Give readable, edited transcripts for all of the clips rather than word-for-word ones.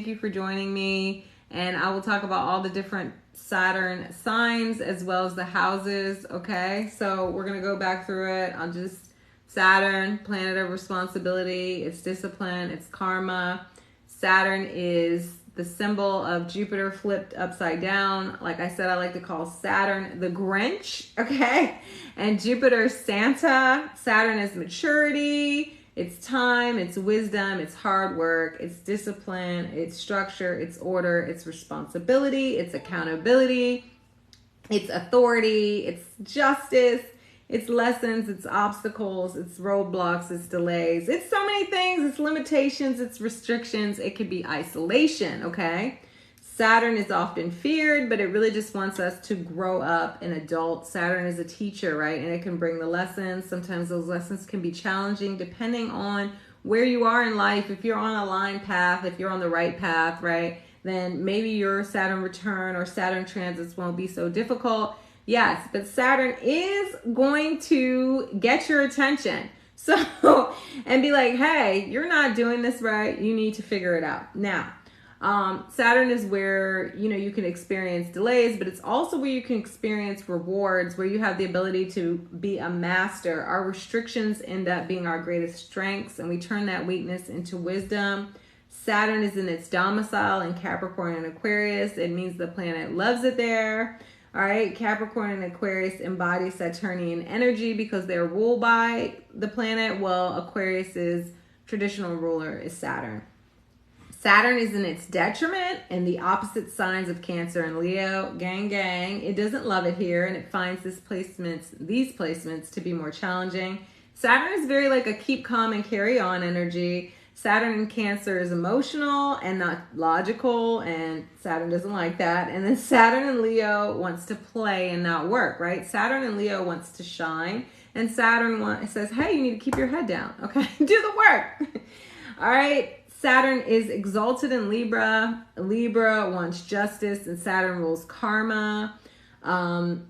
Thank you for joining me, and I will talk about all the different Saturn signs as well as the houses, okay? So we're going to go back through it. I'll just, Saturn, planet of responsibility, it's discipline, it's karma. Saturn is the symbol of Jupiter flipped upside down. Like I said, I like to call Saturn the Grinch, okay? And Jupiter Santa. Saturn is maturity, it's time, it's wisdom, it's hard work, it's discipline, it's structure, it's order, it's responsibility, it's accountability, it's authority, it's justice, it's lessons, it's obstacles, it's roadblocks, it's delays, it's so many things, it's limitations, it's restrictions, it could be isolation, okay? Saturn is often feared, but it really just wants us to grow up an adult. Saturn is a teacher, right? And it can bring the lessons. Sometimes those lessons can be challenging depending on where you are in life. If you're on a line path, if you're on the right path, right? Then maybe your Saturn return or Saturn transits won't be so difficult. Yes, but Saturn is going to get your attention. So, and be like, hey, you're not doing this right. You need to figure it out. Now, Saturn is where, you can experience delays, but it's also where you can experience rewards, where you have the ability to be a master. Our restrictions end up being our greatest strengths, and we turn that weakness into wisdom. Saturn is in its domicile in Capricorn and Aquarius. It means the planet loves it there. All right, Capricorn and Aquarius embody Saturnian energy because they're ruled by the planet, while Aquarius's traditional ruler is Saturn. Saturn is in its detriment in the opposite signs of Cancer and Leo. Gang, gang. It doesn't love it here, and it finds these placements to be more challenging. Saturn is very like a keep calm and carry on energy. Saturn in Cancer is emotional and not logical, and Saturn doesn't like that. And then Saturn in Leo wants to play and not work, right? Saturn in Leo wants to shine, and Saturn says, hey, you need to keep your head down, okay? Do the work. All right. Saturn is exalted in Libra. Libra wants justice, and Saturn rules karma.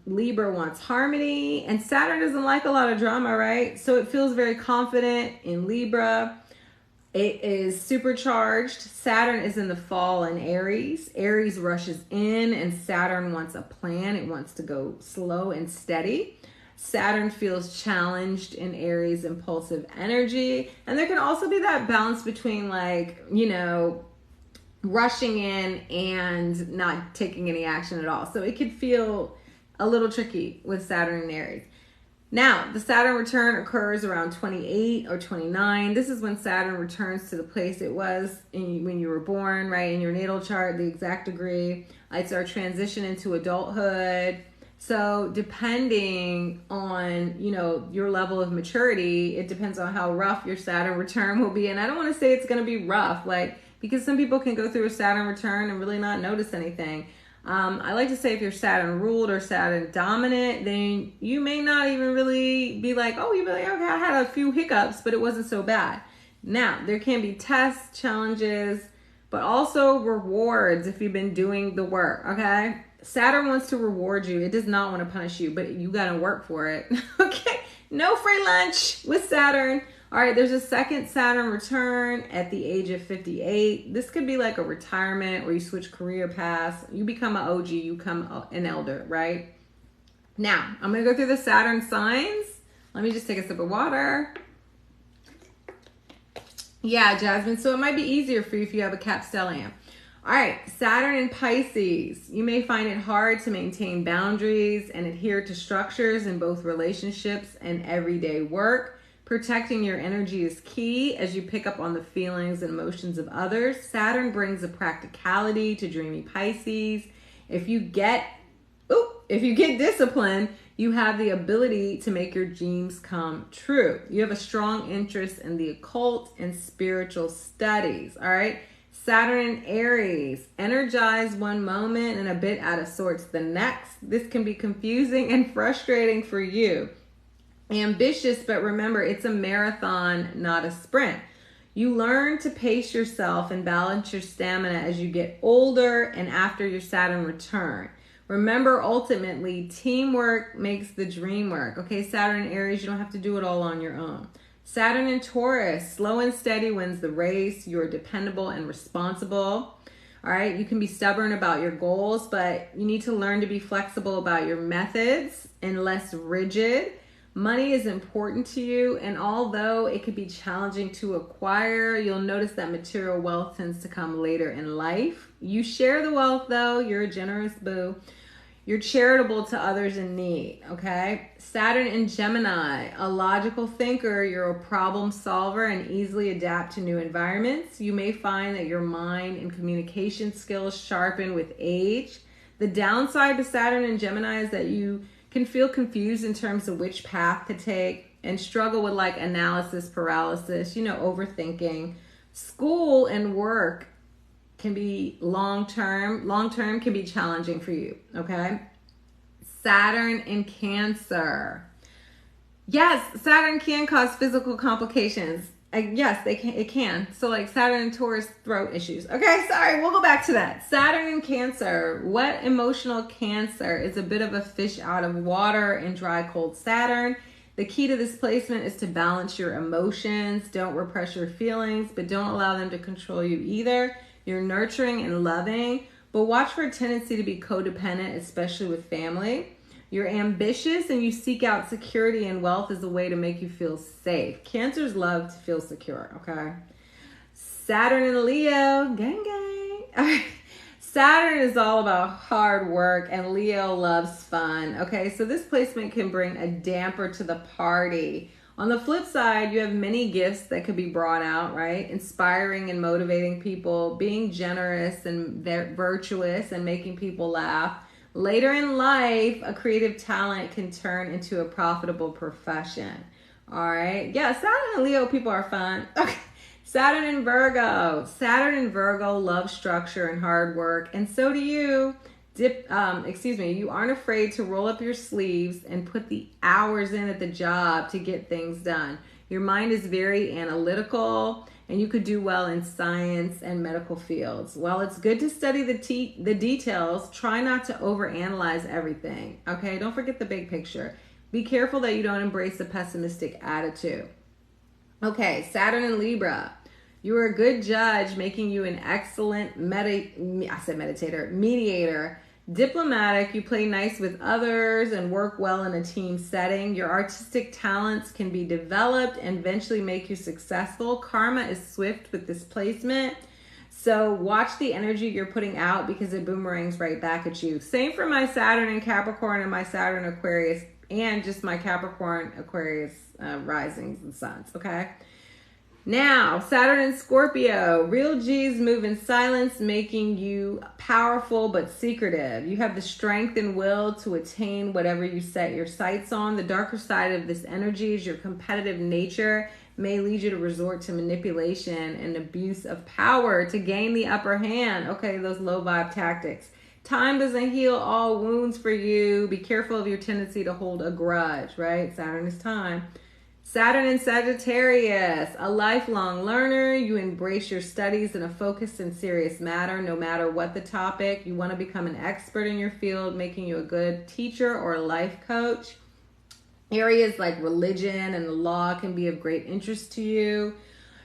Libra wants harmony, and Saturn doesn't like a lot of drama, right? So it feels very confident in Libra. It is supercharged. Saturn is in the fall in Aries. Aries rushes in, and Saturn wants a plan. It wants to go slow and steady. Saturn feels challenged in Aries' impulsive energy. And there can also be that balance between rushing in and not taking any action at all. So it could feel a little tricky with Saturn and Aries. Now, the Saturn return occurs around 28 or 29. This is when Saturn returns to the place it was when you were born, right? In your natal chart, the exact degree. It's our transition into adulthood. So depending on, your level of maturity, it depends on how rough your Saturn return will be. And I don't want to say it's going to be rough, because some people can go through a Saturn return and really not notice anything. I like to say if you're Saturn ruled or Saturn dominant, then you may not even really be like, oh, you'd be like, okay, I had a few hiccups, but it wasn't so bad. Now, there can be tests, challenges, but also rewards if you've been doing the work, okay? Saturn wants to reward you. It does not want to punish you, but you got to work for it. Okay. No free lunch with Saturn. All right. There's a second Saturn return at the age of 58. This could be like a retirement where you switch career paths. You become an OG. You become an elder, right? Now, I'm going to go through the Saturn signs. Let me just take a sip of water. Yeah, Jasmine. So it might be easier for you if you have a capstellium. All right, Saturn in Pisces. You may find it hard to maintain boundaries and adhere to structures in both relationships and everyday work. Protecting your energy is key as you pick up on the feelings and emotions of others. Saturn brings a practicality to dreamy Pisces. If you get disciplined, you have the ability to make your dreams come true. You have a strong interest in the occult and spiritual studies, all right? Saturn in Aries, energized one moment and a bit out of sorts the next. This can be confusing and frustrating for you. Ambitious, but remember, it's a marathon, not a sprint. You learn to pace yourself and balance your stamina as you get older and after your Saturn return. Remember, ultimately, teamwork makes the dream work. Okay, Saturn in Aries, you don't have to do it all on your own. Saturn in Taurus, slow and steady wins the race. You're dependable and responsible. All right, you can be stubborn about your goals, but you need to learn to be flexible about your methods and less rigid. Money is important to you, and although it could be challenging to acquire, you'll notice that material wealth tends to come later in life. You share the wealth though, you're a generous boo. You're charitable to others in need, okay? Saturn in Gemini, a logical thinker, you're a problem solver and easily adapt to new environments. You may find that your mind and communication skills sharpen with age. The downside to Saturn in Gemini is that you can feel confused in terms of which path to take and struggle with like analysis paralysis, overthinking. School and work can be long-term can be challenging for you, okay? Saturn in Cancer. Yes, Saturn can cause physical complications. Yes, it can. So like Saturn and Taurus, throat issues. Okay, sorry, we'll go back to that. Saturn in Cancer. What emotional Cancer is a bit of a fish out of water in dry, cold Saturn. The key to this placement is to balance your emotions. Don't repress your feelings, but don't allow them to control you either. You're nurturing and loving, but watch for a tendency to be codependent, especially with family. You're ambitious and you seek out security and wealth as a way to make you feel safe. Cancers love to feel secure, okay? Saturn in Leo, gang gang. All right. Saturn is all about hard work and Leo loves fun, okay? So this placement can bring a damper to the party. On the flip side, you have many gifts that could be brought out, right? Inspiring and motivating people, being generous and virtuous and making people laugh. Later in life, a creative talent can turn into a profitable profession. All right. Yeah, Saturn and Leo people are fun. Okay. Saturn and Virgo. Saturn and Virgo love structure and hard work, and so do you. You aren't afraid to roll up your sleeves and put the hours in at the job to get things done. Your mind is very analytical and you could do well in science and medical fields. While it's good to study the details, try not to overanalyze everything. Okay, don't forget the big picture. Be careful that you don't embrace a pessimistic attitude. Okay, Saturn in Libra. You are a good judge, making you an excellent mediator. Diplomatic, you play nice with others and work well in a team setting. Your artistic talents can be developed and eventually make you successful. Karma is swift with this placement. So watch the energy you're putting out because it boomerangs right back at you. Same for my Saturn in Capricorn and my Saturn Aquarius and just my Capricorn Aquarius risings and suns, okay? Now, Saturn in Scorpio. Real G's move in silence, making you powerful but secretive. You have the strength and will to attain whatever you set your sights on. The darker side of this energy is your competitive nature may lead you to resort to manipulation and abuse of power to gain the upper hand. Okay, those low vibe tactics. Time doesn't heal all wounds for you. Be careful of your tendency to hold a grudge, right? Saturn is time. Saturn in Sagittarius, a lifelong learner. You embrace your studies in a focused and serious manner, no matter what the topic. You want to become an expert in your field, making you a good teacher or a life coach. Areas like religion and the law can be of great interest to you.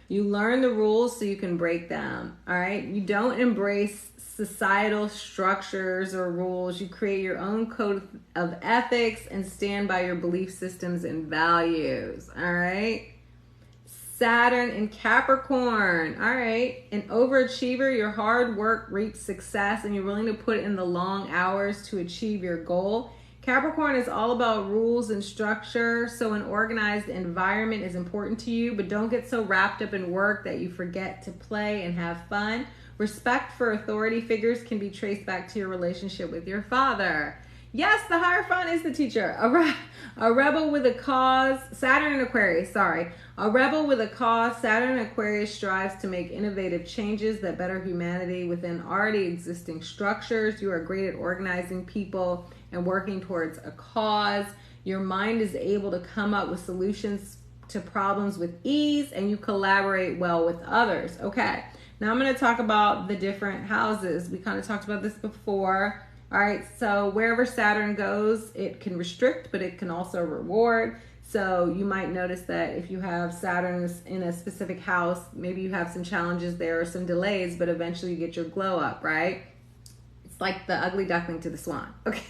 You learn the rules so you can break them, all right? You don't embrace societal structures or rules. You create your own code of ethics and stand by your belief systems and values, all right? Saturn in Capricorn, all right? An overachiever, your hard work reaps success and you're willing to put in the long hours to achieve your goal. Capricorn is all about rules and structure, so an organized environment is important to you, but don't get so wrapped up in work that you forget to play and have fun. Respect for authority figures can be traced back to your relationship with your father. Yes, the Hierophant is the teacher. A rebel with a cause. Saturn and Aquarius, sorry. A rebel with a cause. Saturn and Aquarius strives to make innovative changes that better humanity within already existing structures. You are great at organizing people and working towards a cause. Your mind is able to come up with solutions to problems with ease, and you collaborate well with others. Okay. Now I'm going to talk about the different houses. We kind of talked about this before. All right, so wherever Saturn goes, it can restrict, but it can also reward. So you might notice that if you have Saturn in a specific house, maybe you have some challenges there or some delays, but eventually you get your glow up, right? It's like the ugly duckling to the swan. Okay.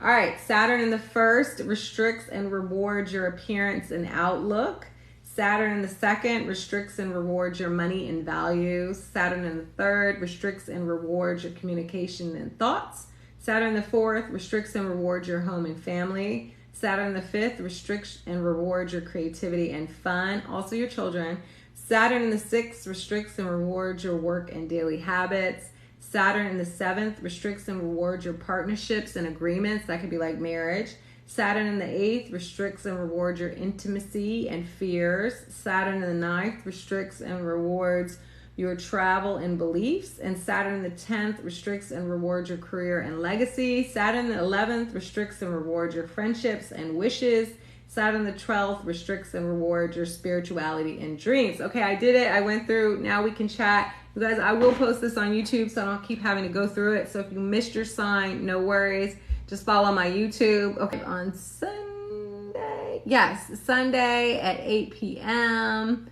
All right. Saturn in the first restricts and rewards your appearance and outlook. Saturn in the second restricts and rewards your money and values. Saturn in the third restricts and rewards your communication and thoughts. Saturn in the fourth restricts and rewards your home and family. Saturn in the fifth restricts and rewards your creativity and fun, also your children. Saturn in the sixth restricts and rewards your work and daily habits. Saturn in the seventh restricts and rewards your partnerships and agreements. That could be like marriage. Saturn in the eighth restricts and rewards your intimacy and fears. Saturn in the ninth restricts and rewards your travel and beliefs. And Saturn in the 10th restricts and rewards your career and legacy. Saturn in the 11th restricts and rewards your friendships and wishes. Saturn in the 12th restricts and rewards your spirituality and dreams. Okay, I did it. I went through. Now we can chat. You guys, I will post this on YouTube so I don't keep having to go through it. So if you missed your sign, no worries. Just follow my YouTube. Okay, on Sunday. Yes, Sunday at 8 p.m.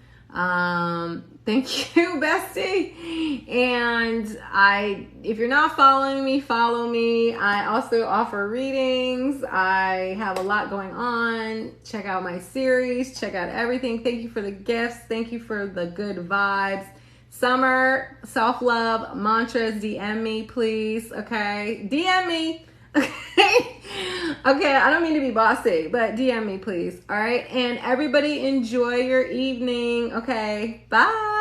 Thank you, bestie. And if you're not following me, follow me. I also offer readings. I have a lot going on. Check out my series. Check out everything. Thank you for the gifts. Thank you for the good vibes. Summer, self-love, mantras, DM me, please. Okay, DM me. Okay. Okay, I don't mean to be bossy, but DM me, please. All right. And everybody enjoy your evening. Okay. Bye.